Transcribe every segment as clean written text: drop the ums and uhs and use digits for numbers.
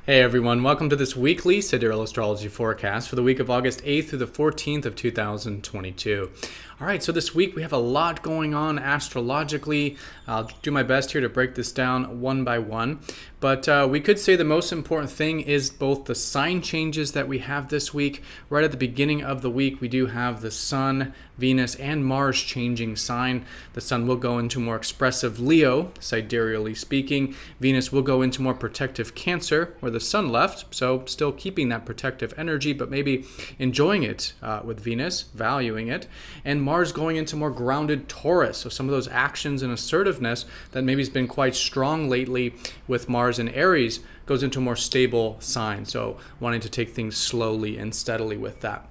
Hey everyone, welcome to this weekly Sidereal Astrology forecast for the week of August 8th through the 14th of 2022. Alright, so this week we have a lot going on astrologically. I'll do my best here to break this down one by one. But we could say the most important thing is both the sign changes that we have this week. Right at the beginning of the week, we do have the Sun, Venus, and Mars changing sign. The Sun will go into more expressive Leo, sidereally speaking. Venus will go into more protective Cancer, where the Sun left. So still keeping that protective energy, but maybe enjoying it with Venus, valuing it. And Mars going into more grounded Taurus. So some of those actions and assertiveness that maybe has been quite strong lately with Mars and Aries goes into a more stable sign. So wanting to take things slowly and steadily with that.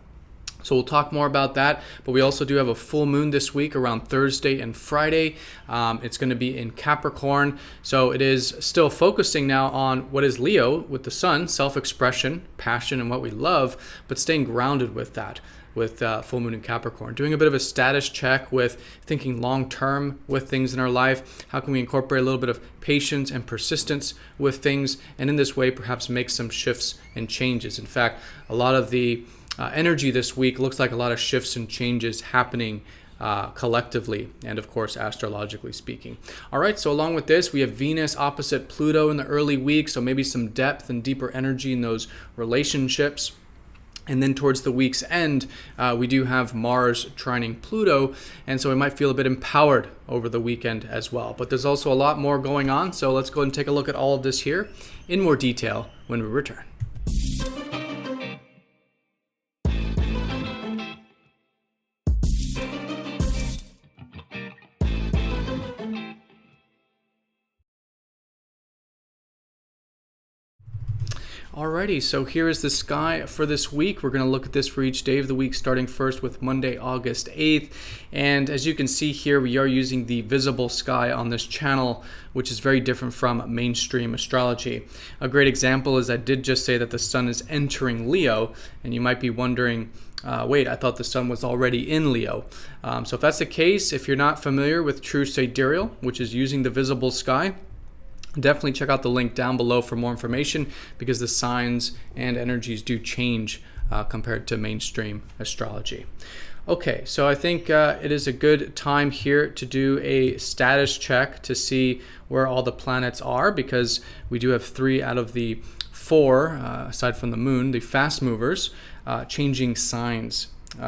So we'll talk more about that, but we also do have a full moon this week around Thursday and Friday. It's going to be in Capricorn. So it is still focusing now on what is Leo with the Sun, self-expression, passion, and what we love, but staying grounded with that. With full moon in Capricorn. Doing a bit of a status check with thinking long-term with things in our life. How can we incorporate a little bit of patience and persistence with things, and in this way perhaps make some shifts and changes. In fact, a lot of the energy this week looks like a lot of shifts and changes happening collectively and of course astrologically speaking. All right, so along with this we have Venus opposite Pluto in the early week, so maybe some depth and deeper energy in those relationships. And then towards the week's end, we do have Mars trining Pluto, and so we might feel a bit empowered over the weekend as well. But there's also a lot more going on, so let's go ahead and take a look at all of this here in more detail when we return. Alrighty, so here is the sky for this week. We're going to look at this for each day of the week, starting first with Monday, August 8th. And as you can see here, we are using the visible sky on this channel, which is very different from mainstream astrology. A great example is I did just say that the Sun is entering Leo, and you might be wondering, wait, I thought the Sun was already in Leo. So if that's the case, if you're not familiar with true sidereal, which is using the visible sky, definitely check out the link down below for more information, because the signs and energies do change compared to mainstream astrology. Okay, so I think it is a good time here to do a status check to see where all the planets are, because we do have 3 out of the 4, aside from the moon, the fast movers, changing signs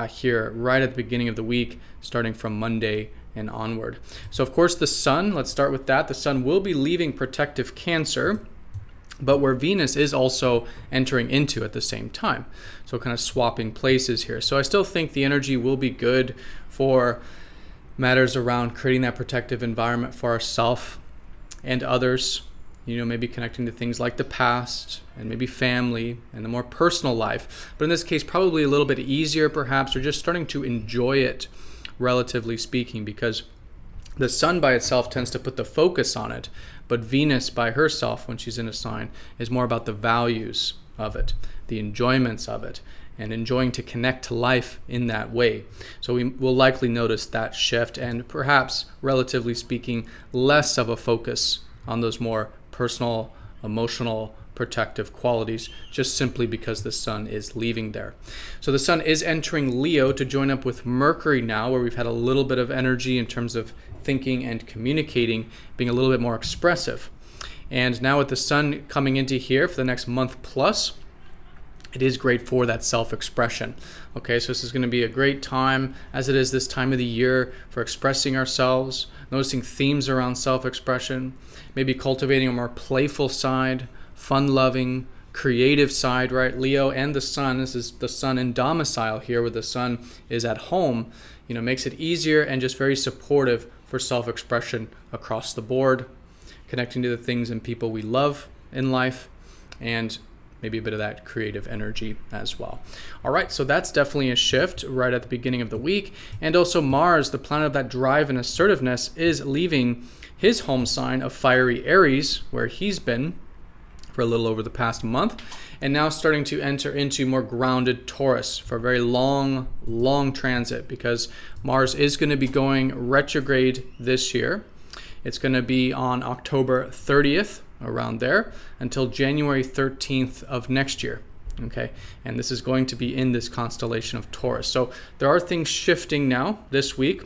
here right at the beginning of the week, starting from Monday and onward. So of course the Sun, let's start with that. The Sun will be leaving protective Cancer, but where Venus is also entering into at the same time. So kind of swapping places here. So I still think the energy will be good for matters around creating that protective environment for ourselves and others. You know, maybe connecting to things like the past and maybe family and the more personal life. But in this case, probably a little bit easier perhaps, or just starting to enjoy it, relatively speaking, because the Sun by itself tends to put the focus on it, but Venus by herself, when she's in a sign, is more about the values of it, the enjoyments of it, and enjoying to connect to life in that way. So we will likely notice that shift, and perhaps, relatively speaking, less of a focus on those more personal, emotional, protective qualities, just simply because the Sun is leaving there. So the Sun is entering Leo to join up with Mercury now, where we've had a little bit of energy in terms of thinking and communicating, being a little bit more expressive. And now with the Sun coming into here for the next month plus, it is great for that self-expression. Okay, so this is going to be a great time, as it is this time of the year, for expressing ourselves, noticing themes around self-expression, maybe cultivating a more playful side, fun-loving, creative side, right? Leo and the Sun, this is the Sun in domicile here, where the Sun is at home, makes it easier and just very supportive for self-expression across the board, connecting to the things and people we love in life, and maybe a bit of that creative energy as well. All right, so that's definitely a shift right at the beginning of the week. And also Mars, the planet of that drive and assertiveness, is leaving his home sign of fiery Aries, where he's been for a little over the past month, and now starting to enter into more grounded Taurus for a very long transit, because Mars is going to be going retrograde this year. It's going to be on October 30th, around there, until January 13th of next year. Okay, and this is going to be in this constellation of Taurus. So there are things shifting now this week,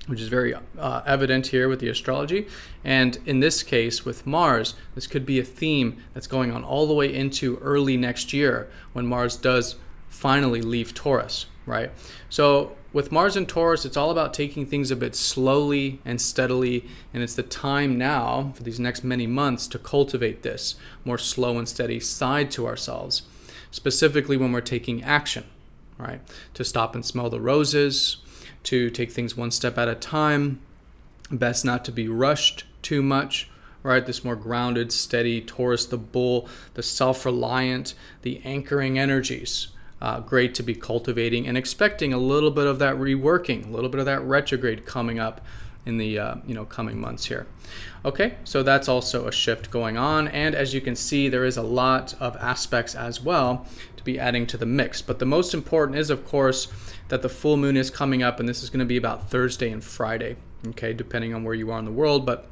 which is very evident here with the astrology. And in this case, with Mars, this could be a theme that's going on all the way into early next year when Mars does finally leave Taurus, right? So with Mars and Taurus, it's all about taking things a bit slowly and steadily, and it's the time now for these next many months to cultivate this more slow and steady side to ourselves, specifically when we're taking action, right? To stop and smell the roses, to take things one step at a time, best not to be rushed too much, right? This more grounded, steady Taurus, the bull, the self-reliant, the anchoring energies. Great to be cultivating and expecting a little bit of that reworking, a little bit of that retrograde coming up in the coming months here. Okay, so that's also a shift going on, and as you can see, there is a lot of aspects as well to be adding to the mix. But the most important is, of course, that the full moon is coming up, and this is going to be about Thursday and Friday. Okay, depending on where you are in the world, but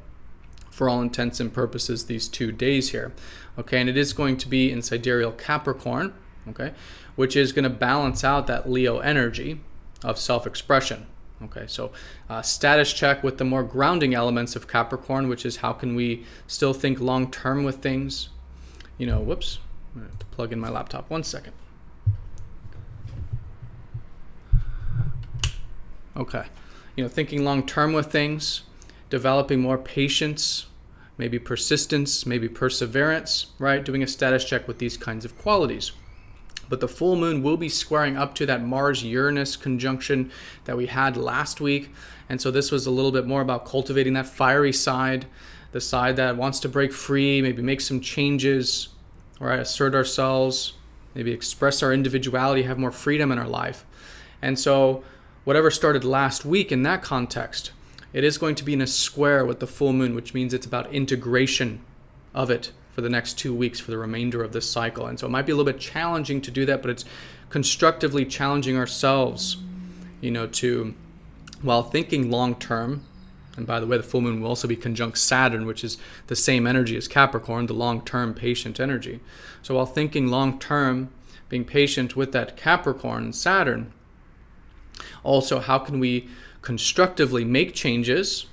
for all intents and purposes, these 2 days here. Okay, and it is going to be in Sidereal Capricorn. Okay, which is going to balance out that Leo energy of self-expression. Okay, so status check with the more grounding elements of Capricorn, which is how can we still think long-term with things. Whoops, I'm going to have to plug in my laptop. 1 second. Okay, thinking long-term with things, developing more patience, maybe persistence, maybe perseverance, right? Doing a status check with these kinds of qualities. But the full moon will be squaring up to that Mars-Uranus conjunction that we had last week. And so this was a little bit more about cultivating that fiery side, the side that wants to break free, maybe make some changes, right? Assert ourselves, maybe express our individuality, have more freedom in our life. And so whatever started last week in that context, it is going to be in a square with the full moon, which means it's about integration of it for the next 2 weeks for the remainder of this cycle. And so it might be a little bit challenging to do that, but it's constructively challenging ourselves, to, while thinking long term, and by the way, the full moon will also be conjunct Saturn, which is the same energy as Capricorn, the long-term patient energy. So while thinking long term, being patient with that Capricorn and Saturn, also how can we constructively make changes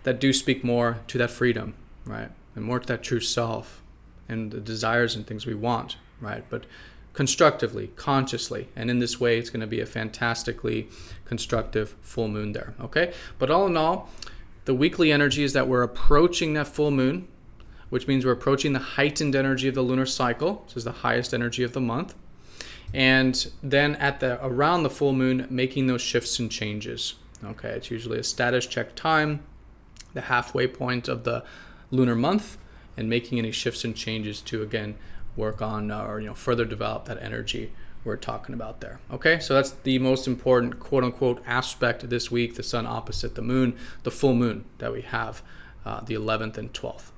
that do speak more to that freedom, right? And more to that true self and the desires and things we want, right? But constructively, consciously, and in this way, it's going to be a fantastically constructive full moon there, okay? But all in all, the weekly energy is that we're approaching that full moon, which means we're approaching the heightened energy of the lunar cycle. This is the highest energy of the month. And then around the full moon, making those shifts and changes, okay? It's usually a status check time, the halfway point of the lunar month, and making any shifts and changes to again work on or further develop that energy we're talking about there. Okay, so that's the most important quote unquote aspect this week, the sun opposite the moon, the full moon that we have the 11th and 12th.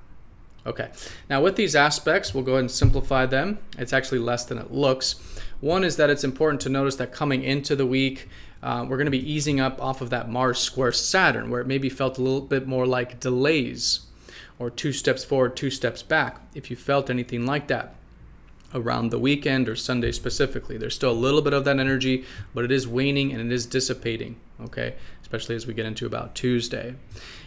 Okay, now with these aspects, we'll go ahead and simplify them. It's actually less than it looks. One is that it's important to notice that coming into the week, we're going to be easing up off of that Mars square Saturn, where it maybe felt a little bit more like delays, or 2 steps forward, 2 steps back. If you felt anything like that around the weekend or Sunday specifically, there's still a little bit of that energy, but it is waning and it is dissipating, okay? Especially as we get into about Tuesday.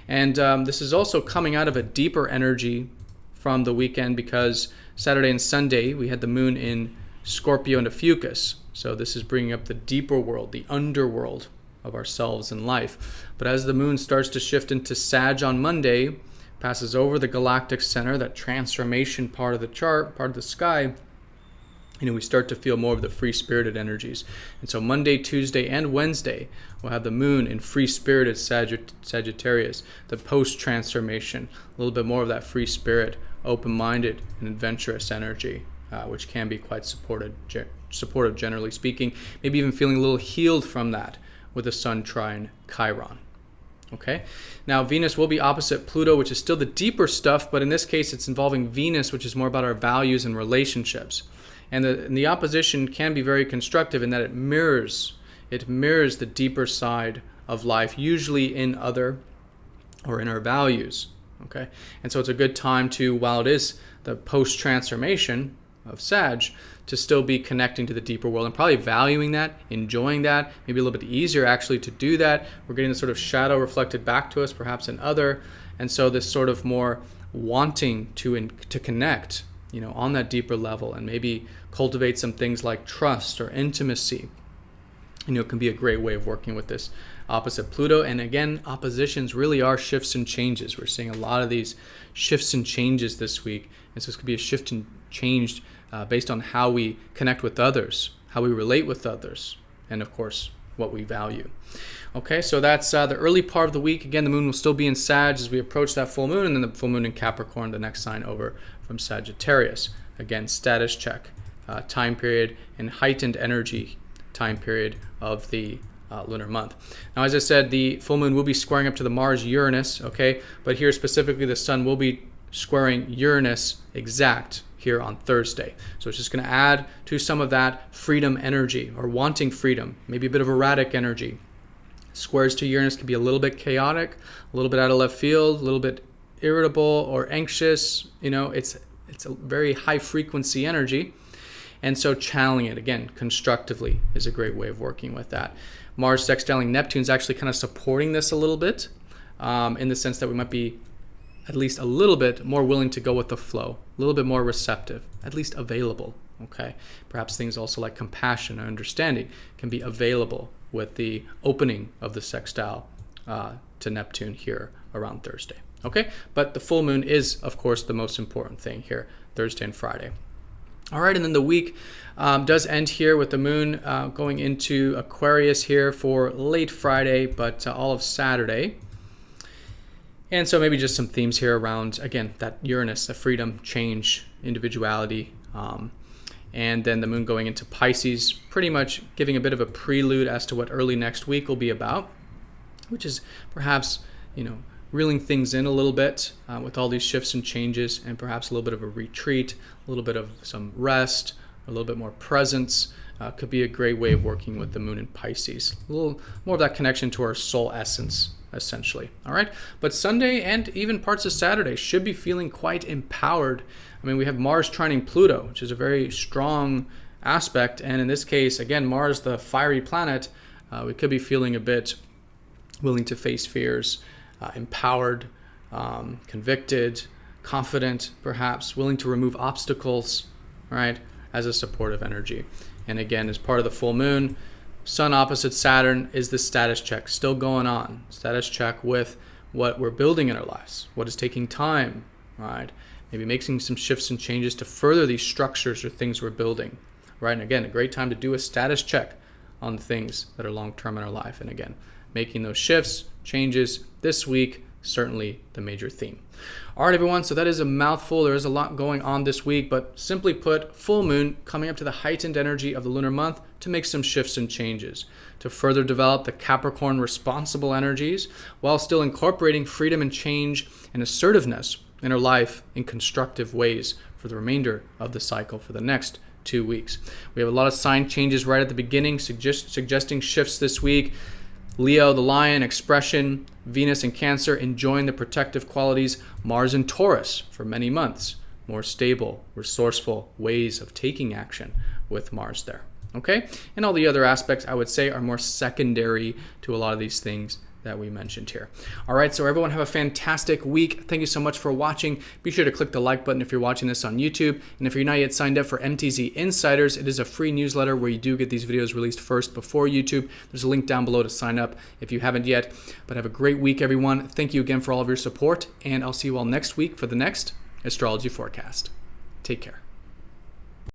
And this is also coming out of a deeper energy from the weekend because Saturday and Sunday we had the moon in Scorpio and Ophiuchus. So this is bringing up the deeper world, the underworld of ourselves in life. But as the moon starts to shift into Sag on Monday, passes over the galactic center, that transformation part of the chart, part of the sky, we start to feel more of the free-spirited energies. And so Monday, Tuesday, and Wednesday, we'll have the moon in free-spirited Sagittarius, the post-transformation, a little bit more of that free spirit, open-minded, and adventurous energy, which can be quite supportive, generally speaking, maybe even feeling a little healed from that with the sun trine Chiron. Okay, now Venus will be opposite Pluto, which is still the deeper stuff, but in this case it's involving Venus, which is more about our values and relationships. And the opposition can be very constructive in that it mirrors the deeper side of life, usually in our values. okay? And so it's a good time to, while it is the post-transformation of Sag, to still be connecting to the deeper world and probably valuing that, enjoying that, maybe a little bit easier actually to do that. We're getting this sort of shadow reflected back to us, perhaps in other, and so this sort of more wanting to connect, on that deeper level, and maybe cultivate some things like trust or intimacy, can be a great way of working with this opposite Pluto. And again, oppositions really are shifts and changes. We're seeing a lot of these shifts and changes this week, and so this could be a shift and change based on how we connect with others, how we relate with others, and of course, what we value. Okay, so that's the early part of the week. Again, the moon will still be in Sag as we approach that full moon, and then the full moon in Capricorn, the next sign over from Sagittarius. Again, status check, time period, and heightened energy time period of the lunar month. Now, as I said, the full moon will be squaring up to the Mars-Uranus, okay? But here specifically, the sun will be squaring Uranus exact here on Thursday. So it's just going to add to some of that freedom energy, or wanting freedom, maybe a bit of erratic energy. Squares to Uranus can be a little bit chaotic, a little bit out of left field, a little bit irritable or anxious. It's a very high frequency energy. And so channeling it, again, constructively is a great way of working with that. Mars sextiling Neptune is actually kind of supporting this a little bit, in the sense that we might be at least a little bit more willing to go with the flow, a little bit more receptive, at least available, okay? Perhaps things also like compassion or understanding can be available with the opening of the sextile to Neptune here around Thursday, okay? But the full moon is, of course, the most important thing here, Thursday and Friday. All right, and then the week does end here with the moon going into Aquarius here for late Friday, but all of Saturday. And so maybe just some themes here around, again, that Uranus, the freedom, change, individuality, and then the moon going into Pisces, pretty much giving a bit of a prelude as to what early next week will be about, which is perhaps, reeling things in a little bit with all these shifts and changes, and perhaps a little bit of a retreat, a little bit of some rest, a little bit more presence. Could be a great way of working with the moon in Pisces. A little more of that connection to our soul essence, essentially. All right. But Sunday and even parts of Saturday should be feeling quite empowered. I mean, we have Mars trining Pluto, which is a very strong aspect. And in this case, again, Mars, the fiery planet, we could be feeling a bit willing to face fears, empowered, convicted, confident, perhaps, willing to remove obstacles, right, as a supportive energy. And again, as part of the full moon, Sun opposite Saturn is the status check still going on. Status check with what we're building in our lives, what is taking time, right? Maybe making some shifts and changes to further these structures or things we're building, right? And again, a great time to do a status check on the things that are long-term in our life. And again, making those shifts, changes this week, certainly the major theme. All right, everyone, so that is a mouthful. There is a lot going on this week, but simply put, full moon coming up to the heightened energy of the lunar month to make some shifts and changes, to further develop the Capricorn responsible energies while still incorporating freedom and change and assertiveness in our life in constructive ways for the remainder of the cycle for the next 2 weeks. We have a lot of sign changes right at the beginning, suggesting shifts this week. Leo, the lion, expression, Venus and Cancer enjoying the protective qualities, Mars and Taurus for many months, more stable, resourceful ways of taking action with Mars there, okay? And all the other aspects, I would say, are more secondary to a lot of these things that we mentioned here. All right, so everyone have a fantastic week. Thank you so much for watching. Be sure to click the like button if you're watching this on YouTube. And if you're not yet signed up for MTZ Insiders, it is a free newsletter where you do get these videos released first before YouTube. There's a link down below to sign up if you haven't yet. But have a great week, everyone. Thank you again for all of your support, and I'll see you all next week for the next astrology forecast. Take care.